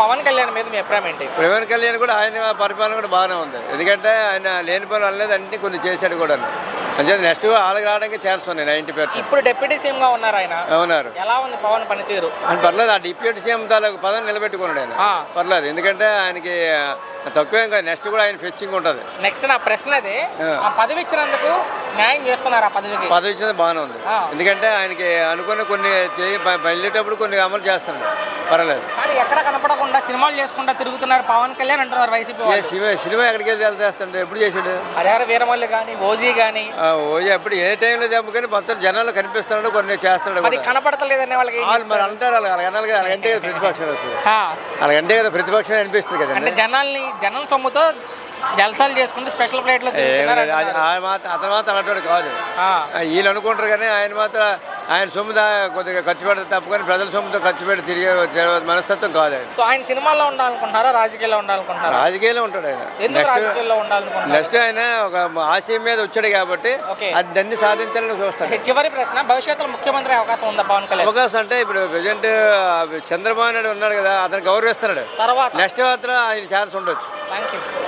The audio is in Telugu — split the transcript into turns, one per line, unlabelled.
పవన్ కళ్యాణ్ మీద మీ అభిప్రాయం ఏంటి?
పవన్ కళ్యాణ్ కూడా ఆయన పరిపాలన కూడా బాగానే ఉంది. ఎందుకంటే ఆయన లేని పనులు అనలేదు, అన్ని కొన్ని చేశాడు కూడా. అంటే నెక్స్ట్ వాళ్ళకి రావడానికి ఛాన్స్ ఉన్నాయి 90%.
ఇప్పుడు డిప్యూటీ సీఎం గా ఉన్నారు ఆయన.
అవునారు.
ఎలా ఉంది పవన్ పనితీరు?
అని పర్లేదు, ఆ డిప్యూటీ సీఎం తాలూకు పదవి నిలబెట్టుకున్నాడు ఆయన. పర్లేదు, ఎందుకంటే ఆయనకి తక్కువేం కాదు. నెక్స్ట్ కూడా ఆయన ఫెచ్చింగ్ ఉంటుంది.
నెక్స్ట్ నా ప్రశ్న అదే, ఆ పదవి ఇచ్చినందుకు న్యాయం చేస్తున్నారు? ఆ పదవి
ఇచ్చినది బాగానే ఉంది. ఎందుకంటే ఆయనకి అనుకున్న కొన్ని వెళ్ళేటప్పుడు కొన్ని అమలు చేస్తున్నాడు. పర్వాలేదు.
కానీ ఎక్కడ కనపడకుండా సినిమాలు చేసుకుంటా తిరుగుతున్నారు పవన్ కళ్యాణ్ అంటున్నారు వైసీపీ.
సినిమా ఎక్కడికి వెళ్ళి చేస్తాడు? ఎప్పుడు చేసాడు?
హరిహర వీరమల్లి కానీ, ఓజీ కానీ.
ఓజీ అప్పుడు ఏ టైంలో చెప్పు కానీ మొత్తం జనాలు కనిపిస్తున్నాడు, కొన్ని చేస్తున్నాడు.
అది కనపడతలేదనే వాళ్ళకి
వాళ్ళు మరి అంటారు, అలాగంటే కదా ప్రతిపక్షం వస్తుంది. అలాగంటే కదా ప్రతిపక్షం అనిపిస్తుంది కదా.
అంటే జనం సొమ్ముతో జల్సాలు చేసుకుంటే స్పెషల్ ఫ్లైట్ లో
అతను మాత్రం అలాంటి కాదు. వీళ్ళు అనుకుంటారు కానీ ఆయన మాత్రం ఆయన సొమ్ము కొద్దిగా ఖర్చు పెడితే తప్పు, కానీ ప్రజల సొమ్ముతో ఖర్చు పెట్టి తిరిగే మనస్తత్వం కాదు ఆయన.
సో ఆయన సినిమాల్లో ఉండాలనుకుంటారా, రాజకీయాల్లో ఉండాలనుకుంటారా?
రాజకీయాల్లో ఉంటాడు ఆయన. నెక్స్ట్ ఆయన ఒక ఆశయం మీద వచ్చాడు కాబట్టి అది దాన్ని సాధించాలని చూస్తాడు.
చివరి ప్రశ్న, భవిష్యత్తులో ముఖ్యమంత్రి అవకాశం ఉందా పవన్ కళ్యాణ్?
అవకాశం అంటే ఇప్పుడు ప్రెసిడెంట్ చంద్రబాబు నాయుడు ఉన్నాడు కదా, అతను గౌరవిస్తున్నాడు.
తర్వాత
నెక్స్ట్ మాత్రం ఆయన ఛాన్స్ ఉండొచ్చు.
Thank you.